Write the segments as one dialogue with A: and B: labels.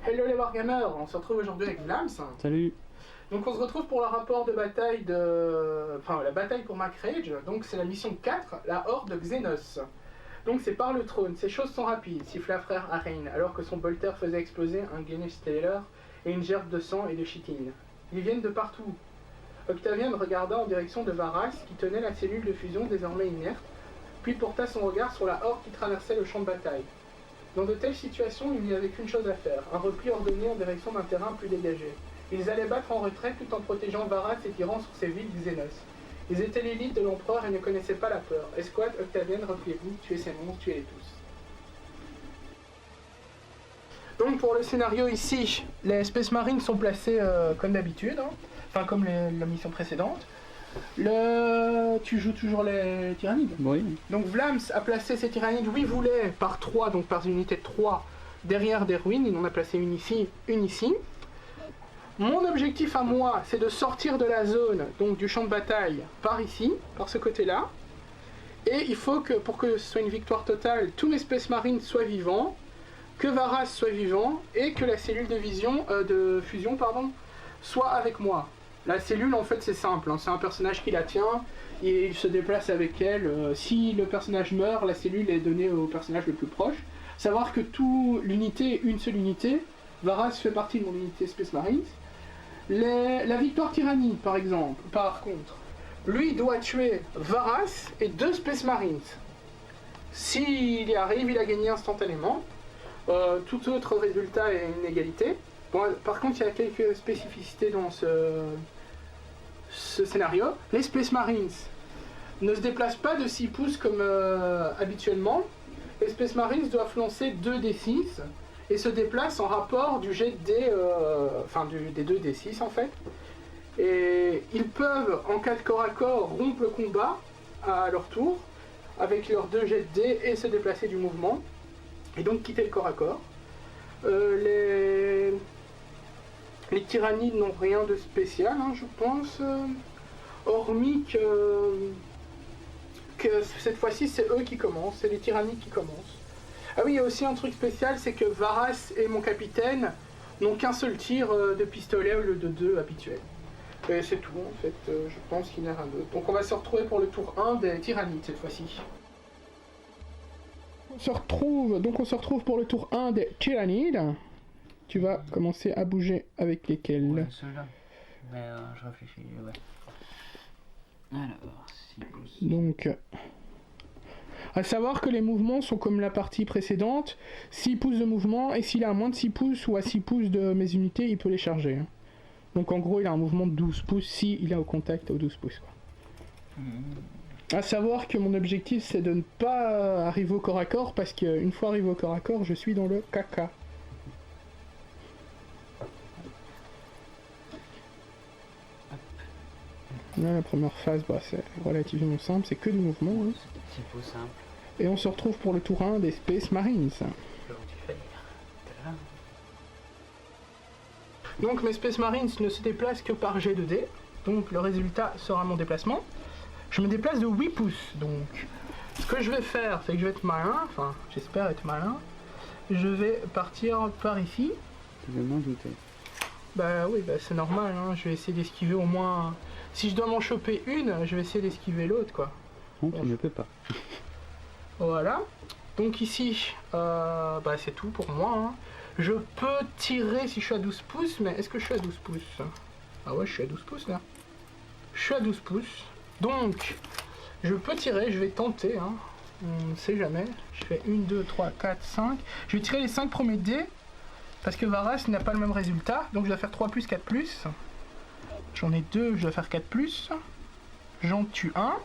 A: Hello les Wargamers, on se retrouve aujourd'hui avec Vlams.
B: Salut.
A: Donc on se retrouve pour le rapport de bataille de... Enfin, la bataille pour Macrage. Donc c'est la mission 4, la Horde de Xenos. Donc c'est par le trône, ces choses sont rapides, siffla frère Arryn, alors que son bolter faisait exploser un Genesteller et une gerbe de sang et de chitine. Ils viennent de partout. Octavian regarda en direction de Varas, qui tenait la cellule de fusion désormais inerte, puis porta son regard sur la Horde qui traversait le champ de bataille. Dans de telles situations, il n'y avait qu'une chose à faire, un repli ordonné en direction d'un terrain plus dégagé. Ils allaient battre en retrait tout en protégeant Varas et tirant sur ses villes Xenos. Ils étaient l'élite de l'empereur et ne connaissaient pas la peur. Escouade, Octavian, repliez-vous, tuez ces monstres, tuez-les tous. Donc pour le scénario ici, les Space Marines sont placés comme d'habitude, enfin comme la mission précédente. Tu joues toujours les tyrannides.
B: Oui.
A: Donc Vlams a placé ses tyrannides où il voulait, par 3, donc par unité de 3, derrière des ruines. Il en a placé une ici, une ici. Mon objectif à moi, c'est de sortir de la zone, donc du champ de bataille, par ici, par ce côté-là. Et il faut que, pour que ce soit une victoire totale, tous mes Space Marines soient vivants, que Varas soit vivant, et que la cellule de fusion soit avec moi. La cellule, en fait, c'est simple, c'est un personnage qui la tient, et il se déplace avec elle. Si le personnage meurt, la cellule est donnée au personnage le plus proche. Savoir que l'unité, une seule unité, Varas fait partie de mon unité Space Marines. La victoire tyrannie, par contre, lui doit tuer Varas et 2 Space Marines. S'il y arrive, il a gagné instantanément. Tout autre résultat est une égalité. Bon, par contre, il y a quelques spécificités dans ce scénario. Les Space Marines ne se déplacent pas de 6 pouces comme habituellement. Les Space Marines doivent lancer 2d6 et se déplacent en rapport du jet de dés, des 2d6 en fait. Et ils peuvent, en cas de corps à corps, rompre le combat à leur tour avec leurs 2 jets de dés et se déplacer du mouvement. Et donc quitter le corps à corps. Les tyrannides n'ont rien de spécial, je pense, hormis que cette fois-ci c'est eux qui commencent, c'est les tyrannides qui commencent. Ah oui, il y a aussi un truc spécial, c'est que Varas et mon capitaine n'ont qu'un seul tir de pistolet au lieu de 2 habituels. Et c'est tout en fait, je pense qu'il n'y a rien d'autre. Donc on va se retrouver pour le tour 1 des tyrannides cette fois-ci. On se retrouve pour le tour 1 des tyrannides. Tu vas commencer à bouger avec lesquels?
B: Ouais, ceux-là. Mais je réfléchis, ouais. Alors, 6 pouces.
A: Donc, à savoir que les mouvements sont comme la partie précédente, 6 pouces de mouvement, et s'il a à moins de 6 pouces ou à 6 pouces de mes unités, il peut les charger. Donc en gros, il a un mouvement de 12 pouces s'il est au contact aux 12 pouces. À savoir que mon objectif, c'est de ne pas arriver au corps à corps, parce qu'une fois arrivé au corps à corps, je suis dans le caca. Là, la première phase, c'est relativement simple, c'est que du mouvement.
B: C'est pas simple.
A: Et on se retrouve pour le tour 1 des Space Marines. Donc mes Space Marines ne se déplacent que par jet de dés, donc le résultat sera mon déplacement. Je me déplace de 8 pouces, donc ce que je vais faire, c'est que je vais être malin, enfin j'espère être malin. Je vais partir par ici.
B: Tu veux m'en douter.
A: Bah oui, c'est normal, je vais essayer d'esquiver au moins... Si je dois m'en choper une, je vais essayer d'esquiver l'autre, quoi.
B: Non, tu ne peux pas.
A: Voilà. Donc ici, c'est tout pour moi. Je peux tirer si je suis à 12 pouces, mais est-ce que je suis à 12 pouces? Ah ouais, je suis à 12 pouces, là. Je suis à 12 pouces. Donc, je peux tirer, je vais tenter, on ne sait jamais. Je fais 1, 2, 3, 4, 5. Je vais tirer les 5 premiers dés. Parce que Varas n'a pas le même résultat, donc je dois faire 3 plus, 4 plus. J'en ai 2, je dois faire 4 plus. J'en tue un.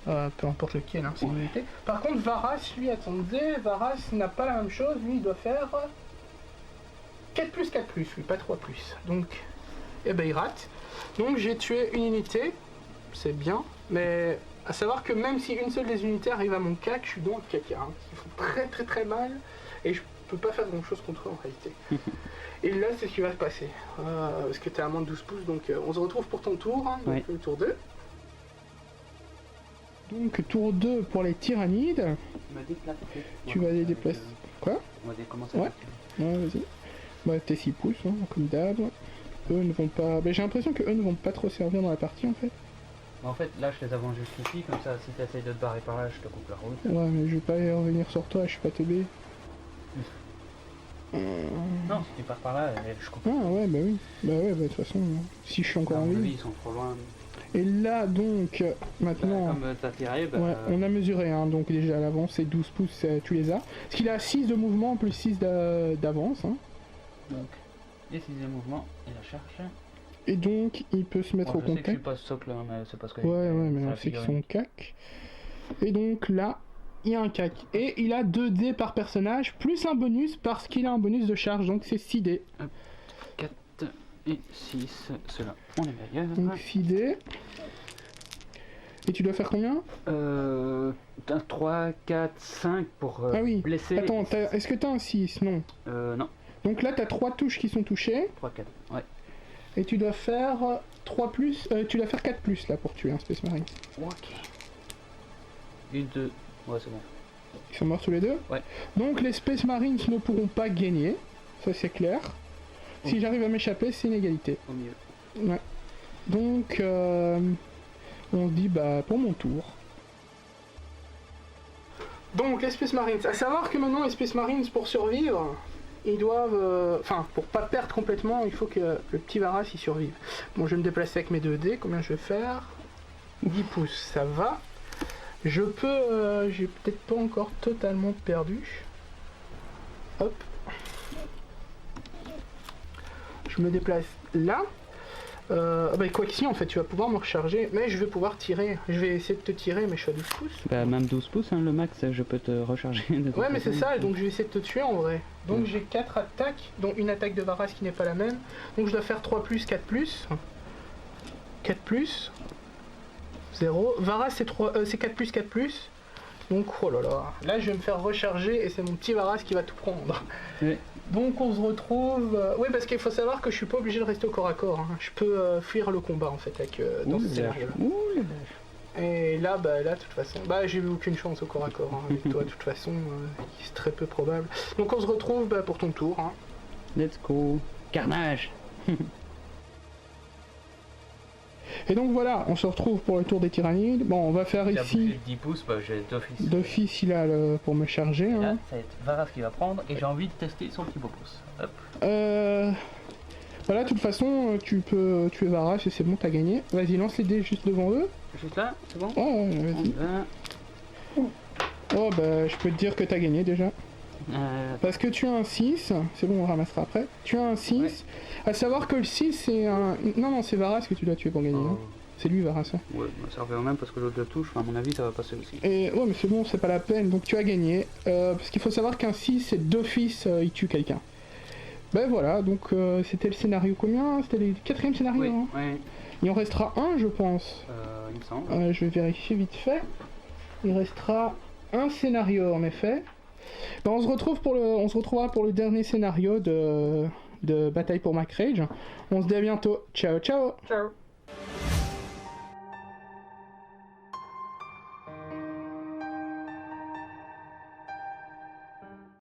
A: Peu importe lequel, c'est une unité. Par contre, Varas, lui, attendez, Varas n'a pas la même chose, lui, il doit faire 4 plus, 4 plus, oui, pas 3 plus. Donc, il rate. Donc, j'ai tué une unité, c'est bien, mais à savoir que même si une seule des unités arrive à mon cac, je suis dans le caca. Ils font très très très mal, et je peux pas faire grand chose contre eux en réalité. Et là c'est ce qui va se passer, parce que t'es à moins de 12 pouces, donc on se retrouve pour ton tour, donc le tour 2. Donc tour 2 pour les tyrannides.
B: Tu vas
A: les déplacer. Quoi?
B: On va commencer.
A: Ouais, vas-y. Bah, tes 6 pouces, hein, comme d'hab. Eux ne vont pas... Bah, j'ai l'impression que eux ne vont pas trop servir dans la partie, en fait.
B: En fait, là, je les avance juste ici, comme ça, si t'essayes de te barrer par là, je te coupe la route.
A: Ouais, mais je vais pas revenir sur toi, je suis pas teubé.
B: Non, si tu pars par là, je coupe.
A: Ah ouais, bah oui. Bah ouais, bah de toute façon, si je suis encore en vie.
B: Ils sont trop loin.
A: Et là, donc, maintenant...
B: Comme t'as tiré, bah...
A: Ouais, on a mesuré, hein, donc déjà à l'avance, c'est 12 pouces, tu les as. Parce qu'il a 6 de mouvement plus 6 d'avance. Hein.
B: Donc, les 6 de mouvement, il la cherche.
A: Et donc, il peut se mettre au
B: je sais que je
A: contact.
B: suis pas socle, hein, mais c'est parce que...
A: Ouais, mais on sait qu'ils sont cac. Et donc là, il y a un cac. Et il a 2 dés par personnage, plus un bonus, parce qu'il a un bonus de charge, donc c'est 6 dés.
B: 4 et 6, ceux-là, on est meilleur.
A: Donc 6 dés. Et tu dois faire combien
B: 3, 4, 5 pour
A: ah oui.
B: blesser.
A: Attends, est-ce que t'as un 6? Non.
B: Non.
A: Donc là, t'as 3 touches qui sont touchées.
B: 3, 4, ouais.
A: Et tu dois faire 3 plus, tu dois faire 4 plus là pour tuer un Space Marine.
B: Ok. 1, 2, ouais c'est bon.
A: Ils sont morts tous les deux.
B: Ouais.
A: Donc les Space Marines ne pourront pas gagner, ça c'est clair. Si j'arrive à m'échapper, c'est une égalité.
B: Au mieux.
A: Ouais. Donc on se dit bah pour mon tour. Donc les Space Marines, à savoir que maintenant les Space Marines pour survivre, ils doivent, enfin pour pas perdre complètement, il faut que le petit Varas il survive. Bon, je vais me déplacer avec mes 2 dés, combien je vais faire? 10 pouces, ça va. Je peux, j'ai peut-être pas encore totalement perdu. Hop. Je me déplace là. Bah quoi qu'ici en fait tu vas pouvoir me recharger, mais je vais pouvoir tirer. Je vais essayer de te tirer, mais je suis à 12 pouces.
B: Bah même 12 pouces, hein, le max, je peux te recharger.
A: Ouais mais c'est ça, donc je vais essayer de te tuer en vrai. Donc j'ai 4 attaques, dont une attaque de Varas qui n'est pas la même. Donc je dois faire 3 plus, 4 plus. 4 plus. 0. Varas c'est 4 plus, 4 plus. Donc oh là là. Là je vais me faire recharger et c'est mon petit Varas qui va tout prendre.
B: Oui.
A: Donc on se retrouve... Oui parce qu'il faut savoir que je suis pas obligé de rester au corps à corps. Hein. Je peux fuir le combat en fait avec, dans ce scénario là. Et là, bah là de toute façon, bah j'ai eu aucune chance au corps à corps hein, avec toi de toute façon, c'est très peu probable. Donc on se retrouve bah, pour ton tour. Hein.
B: Let's go. Carnage.
A: Et donc voilà, on se retrouve pour le tour des tyrannides. Bon, on va faire ici...
B: 10 pouces, bah j'ai d'office.
A: D'office, il a pour me charger.
B: Là,
A: hein.
B: ça va être Varas qui va prendre et j'ai envie de tester son petit beau pouce. Hop.
A: Voilà, de toute façon, tu peux tuer Varas et c'est bon, t'as gagné. Vas-y, lance les dés juste devant eux.
B: Juste là, c'est bon?
A: Ouais, vas-y. Oh, bah, je peux te dire que t'as gagné déjà. Parce que tu as un 6, c'est bon, on ramassera après. Tu as un 6, ouais. À savoir que le 6 c'est un... Non, c'est Varas que tu dois tuer pour gagner. Hein. C'est lui Varas. Hein.
B: Ouais, ça revient au même parce que l'autre le touche, à mon avis ça va passer aussi.
A: Et ouais, mais c'est bon, c'est pas la peine, donc tu as gagné. Parce qu'il faut savoir qu'un 6 c'est d'office, il tue quelqu'un. Ben voilà, donc c'était le scénario combien? C'était le 4ème scénario.
B: Oui,
A: hein.
B: oui.
A: Il en restera un, je pense.
B: Il me semble.
A: Je vais vérifier vite fait. Il restera un scénario en effet. Ben, on se retrouvera pour le dernier scénario de Bataille pour Macrage. On se dit à bientôt. Ciao, ciao.
B: Ciao.